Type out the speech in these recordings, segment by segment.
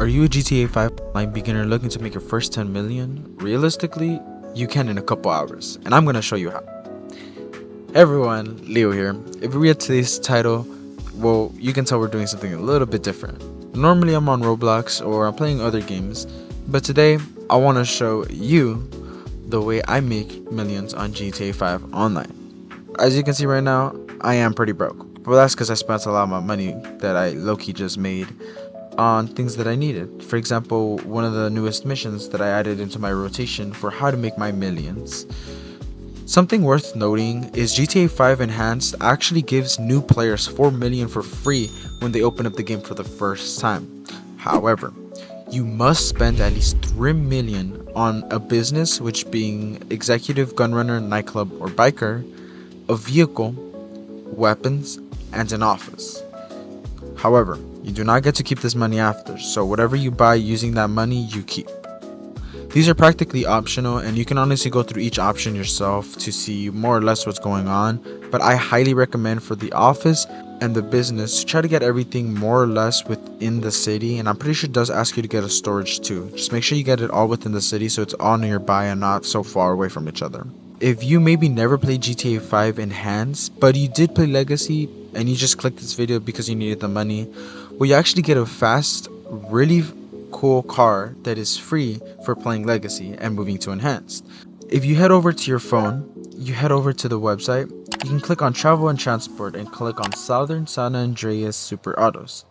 Are you a GTA 5 online beginner looking to make your first 10 million? Realistically, you can in a couple hours, and I'm going to show you how. Hey everyone, Leo here. If you read today's title, well, you can tell we're doing something a little bit different. Normally I'm on Roblox or I'm playing other games, but today I want to show you the way I make millions on GTA 5 online. As you can see right now, I am pretty broke, but that's because I spent a lot of my money that I low-key just made on things that I needed. For example, one of the newest missions that I added into my rotation for how to make my millions. Something worth noting is GTA 5 Enhanced actually gives new players 4 million for free when they open up the game for the first time. However, you must spend at least 3 million on a business, which being executive, gunrunner, nightclub, or biker, a vehicle, weapons, and an office. However, you do not get to keep this money after, so whatever you buy using that money, you keep. These are practically optional, and you can honestly go through each option yourself to see more or less what's going on, but I highly recommend for the office and the business to try to get everything more or less within the city, and I'm pretty sure it does ask you to get a storage too. Just make sure you get it all within the city so it's all nearby and not so far away from each other. If you maybe never played GTA 5 Enhanced, but you did play Legacy and you just clicked this video because you needed the money, well, you actually get a fast, really cool car that is free for playing Legacy and moving to Enhanced. If you head over to your phone, you head over to the website, you can click on Travel and Transport and click on Southern San Andreas Super Autos.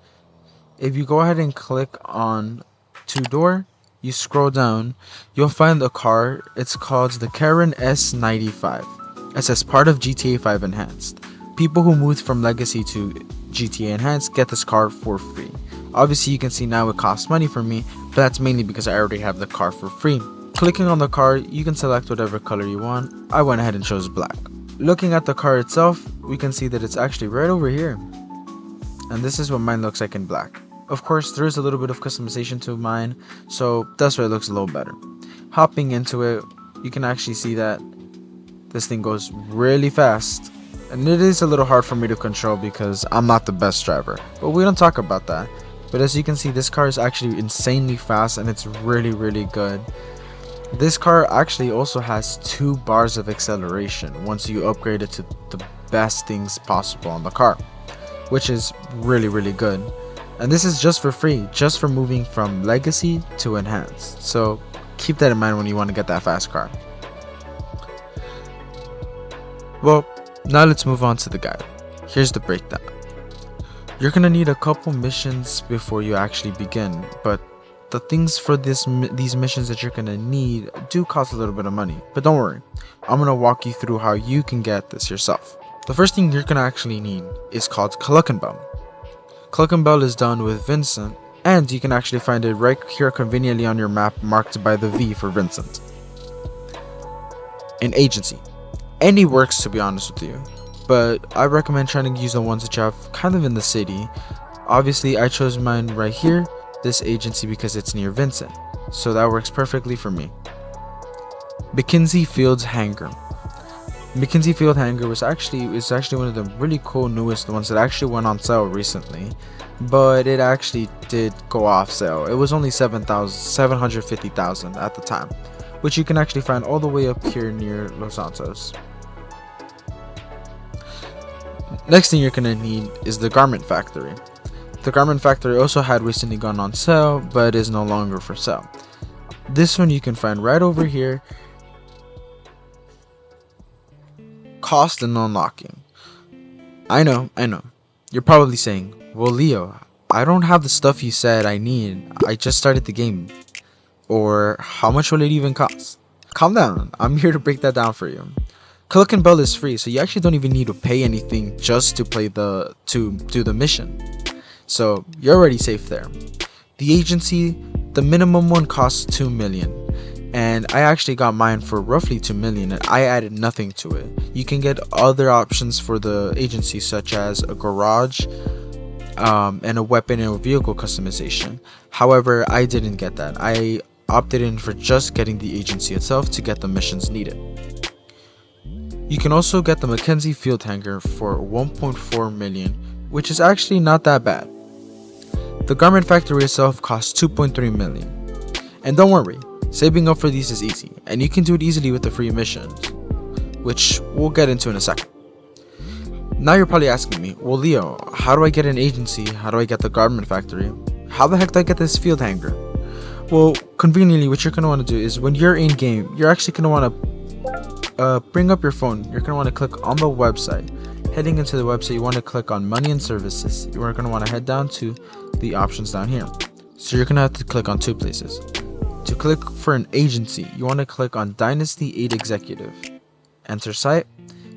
If you go ahead and click on two-door, you scroll down, you'll find a car. It's called the Karen S95. It says part of GTA 5 Enhanced. People who moved from Legacy to GTA Enhanced get this car for free. Obviously you can see now it costs money for me, but that's mainly because I already have the car for free. Clicking on the car, you can select whatever color you want. I went ahead and chose black. Looking at the car itself, we can see that it's actually right over here. And this is what mine looks like in black. Of course, there is a little bit of customization to mine, so that's why it looks a little better. Hopping into it, you can actually see that this thing goes really fast. And it is a little hard for me to control because I'm not the best driver. But we don't talk about that. But as you can see, this car is actually insanely fast and it's really good. This car actually also has 2 bars of acceleration once you upgrade it to the best things possible on the car, which is really good. And this is just for free, just for moving from Legacy to Enhanced. So keep that in mind when you want to get that fast car. Well, now let's move on to the guide. Here's the breakdown. You're gonna need a couple missions before you actually begin, but the things for these missions that you're gonna need do cost a little bit of money. But don't worry, I'm gonna walk you through how you can get this yourself. The first thing you're gonna actually need is called Cluck and Bell. Cluck and Bell is done with Vincent, and you can actually find it right here conveniently on your map marked by the V for Vincent. An agency. Any works, to be honest with you, but I recommend trying to use the ones that you have kind of in the city. Obviously I chose mine right here, this agency, because it's near Vincent, so that works perfectly for me. McKinsey Field's Hangar. McKinsey Field Hangar is actually one of the really cool newest ones that actually went on sale recently, but it actually did go off sale. It was only 750,000 at the time, which you can actually find all the way up here near Los Santos. Next thing you're gonna need is the Garment Factory. The Garment Factory also had recently gone on sale, but is no longer for sale. This one you can find right over here. Cost and unlocking. I know. You're probably saying, well, Leo, I don't have the stuff you said I need. I just started the game. Or how much will it even cost? Calm down. I'm here to break that down for you. Cluck and Bell is free, so you actually don't even need to pay anything just to do the mission. So you're already safe there. The agency, the minimum one costs 2 million. And I actually got mine for roughly 2 million and I added nothing to it. You can get other options for the agency such as a garage and a weapon and a vehicle customization. However, I didn't get that. I opted in for just getting the agency itself to get the missions needed. You can also get the McKinsey Field Hangar for 1.4 million, which is actually not that bad. The garment factory itself costs 2.3 million. And don't worry, saving up for these is easy, and you can do it easily with the free missions, which we'll get into in a second. Now you're probably asking me, well Leo, how do I get an agency? How do I get the garment factory? How the heck do I get this field hanger? Well, conveniently, what you're going to want to do is when you're in game, you're actually going to want to bring up your phone. You're going to want to click on the website. Heading into the website, you want to click on money and services. You're going to want to head down to the options down here. So you're going to have to click on two places. To click for an agency, you want to click on Dynasty 8 Executive. Enter site,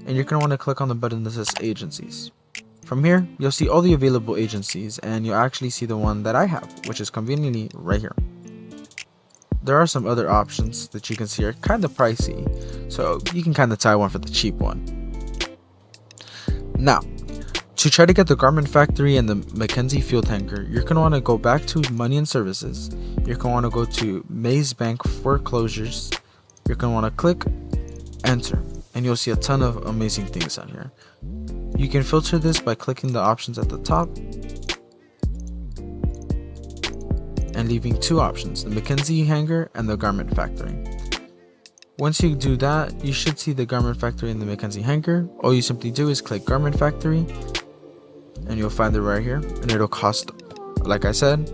and you're going to want to click on the button that says agencies. From here, you'll see all the available agencies, and you'll actually see the one that I have, which is conveniently right here. There are some other options that you can see are kind of pricey, so you can kind of tie one for the cheap one. Now, to try to get the garment factory and the Mackenzie field hanger, you're going to want to go back to money and services. You're going to want to go to Maze Bank foreclosures. You're going to want to click enter, and you'll see a ton of amazing things on here. You can filter this by clicking the options at the top and leaving two options, the Mackenzie hanger and the garment factory. Once you do that, you should see the garment factory and the Mackenzie hanger. All you simply do is click garment factory, and you'll find it right here, and it'll cost, like I said,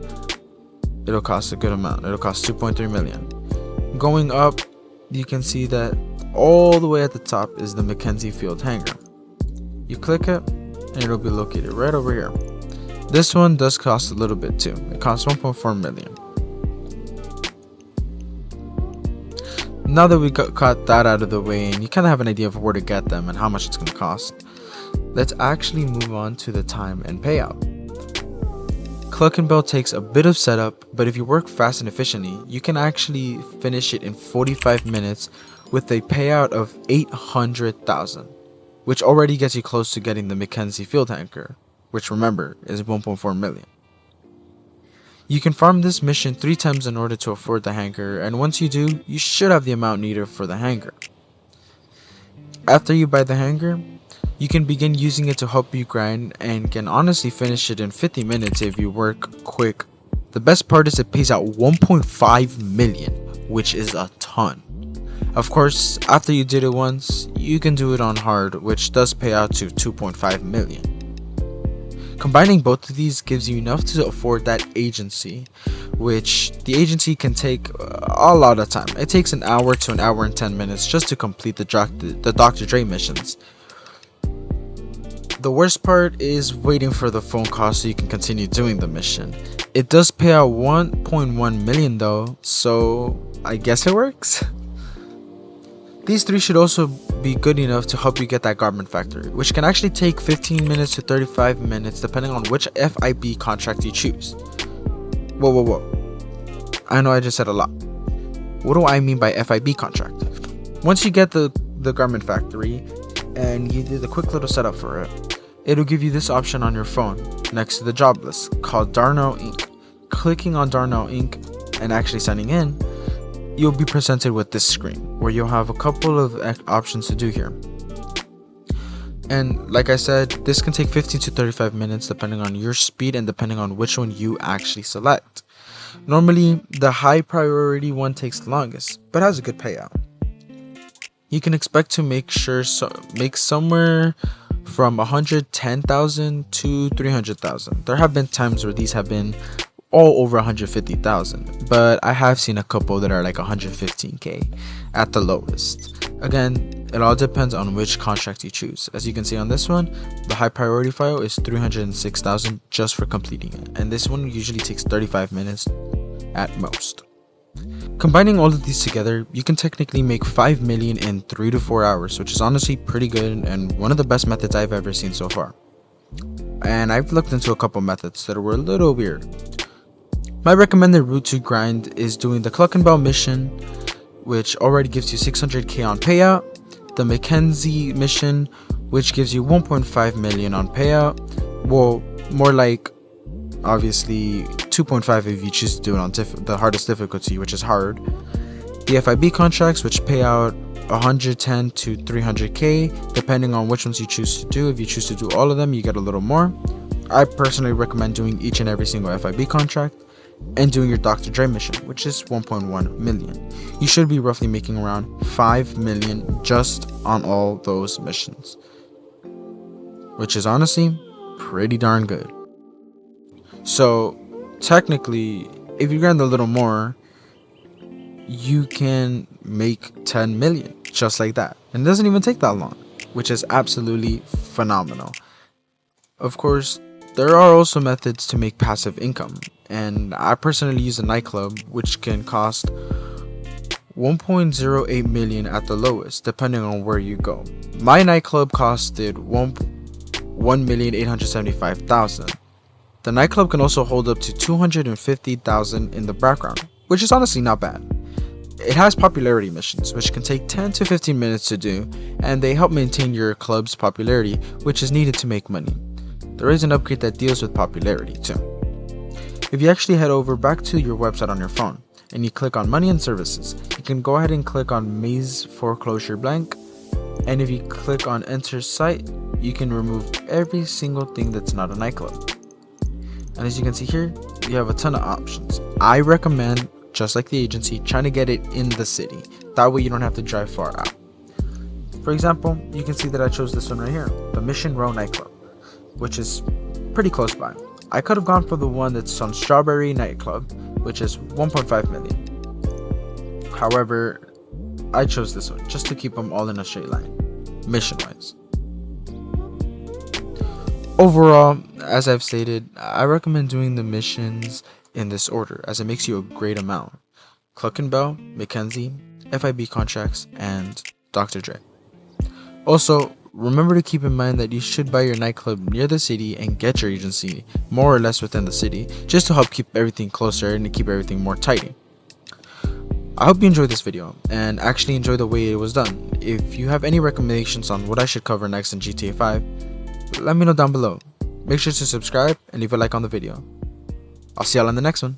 it'll cost a good amount. It'll cost 2.3 million. Going up, you can see that all the way at the top is the Mackenzie field hanger. You click it, and it'll be located right over here. This one does cost a little bit too. It costs 1.4 million. Now that we got that out of the way and you kind of have an idea of where to get them and how much it's going to cost, let's actually move on to the time and payout. Cluck and Bell takes a bit of setup, but if you work fast and efficiently, you can actually finish it in 45 minutes with a payout of 800,000, which already gets you close to getting the Mackenzie field hanger, which remember is 1.4 million. You can farm this mission 3 times in order to afford the hanger, and once you do, you should have the amount needed for the hanger. After you buy the hanger, you can begin using it to help you grind and can honestly finish it in 50 minutes if you work quick. The best part is it pays out 1.5 million, which is a ton. Of course, after you did it once, you can do it on hard, which does pay out to 2.5 million. Combining both of these gives you enough to afford that agency, which the agency can take a lot of time. It takes an hour to an hour and 10 minutes just to complete the Dr. Dre missions. The worst part is waiting for the phone call so you can continue doing the mission. It does pay out 1.1 million though, so I guess it works. These 3 should also be good enough to help you get that garment factory, which can actually take 15 minutes to 35 minutes depending on which FIB contract you choose. Whoa. I know I just said a lot. What do I mean by FIB contract? Once you get the garment factory and you do the quick little setup for it, it'll give you this option on your phone next to the job list called Darnell Inc. Clicking on Darnell Inc. and actually signing in, you'll be presented with this screen where you'll have a couple of options to do here. And like I said, this can take 15 to 35 minutes depending on your speed and depending on which one you actually select. Normally, the high priority one takes the longest, but has a good payout. You can expect to make somewhere from 110,000 to 300,000. There have been times where these have been all over 150,000, but I have seen a couple that are like 115k at the lowest. Again, it all depends on which contract you choose. As you can see on this one, the high priority file is 306,000 just for completing it, and this one usually takes 35 minutes at most. Combining all of these together, you can technically make 5 million in 3 to 4 hours, which is honestly pretty good and one of the best methods I've ever seen so far. And I've looked into a couple methods that were a little weird. My recommended route to grind is doing the Cluck and Bell mission, which already gives you 600k on payout, the Mackenzie mission, which gives you 1.5 million on payout, well, more like obviously 2.5 if you choose to do it on the hardest difficulty, which is hard, the FIB contracts, which pay out 110 to 300k depending on which ones you choose to do. If you choose to do all of them, you get a little more. I personally recommend doing each and every single FIB contract and doing your Dr. Dre mission, which is 1.1 million. You should be roughly making around 5 million just on all those missions, which is honestly pretty darn good. So technically, if you grind a little more, you can make 10 million just like that, and it doesn't even take that long, which is absolutely phenomenal. Of course, there are also methods to make passive income, and I personally use a nightclub which can cost 1.08 million at the lowest, depending on where you go. My nightclub costed 1,875,000. The nightclub can also hold up to 250,000 in the background, which is honestly not bad. It has popularity missions, which can take 10 to 15 minutes to do, and they help maintain your club's popularity, which is needed to make money. There is an upgrade that deals with popularity too. If you actually head over back to your website on your phone and you click on money and services, you can go ahead and click on Maze Foreclosure Blank, and if you click on enter site, you can remove every single thing that's not a nightclub. And as you can see here, you have a ton of options. I recommend, just like the agency, trying to get it in the city. That way you don't have to drive far out. For example, you can see that I chose this one right here, the Mission Row nightclub, which is pretty close by. I could have gone for the one that's on Strawberry Nightclub, which is 1.5 million. However, I chose this one just to keep them all in a straight line, mission-wise. Overall, as I've stated, I recommend doing the missions in this order as it makes you a great amount: Cluckenbell, Mackenzie, FIB contracts, and Dr. Dre. Also, remember to keep in mind that you should buy your nightclub near the city and get your agency more or less within the city, just to help keep everything closer and to keep everything more tidy. I hope you enjoyed this video and actually enjoy the way it was done. If you have any recommendations on what I should cover next in GTA 5, let me know down below. Make sure to subscribe and leave a like on the video. I'll see y'all in the next one.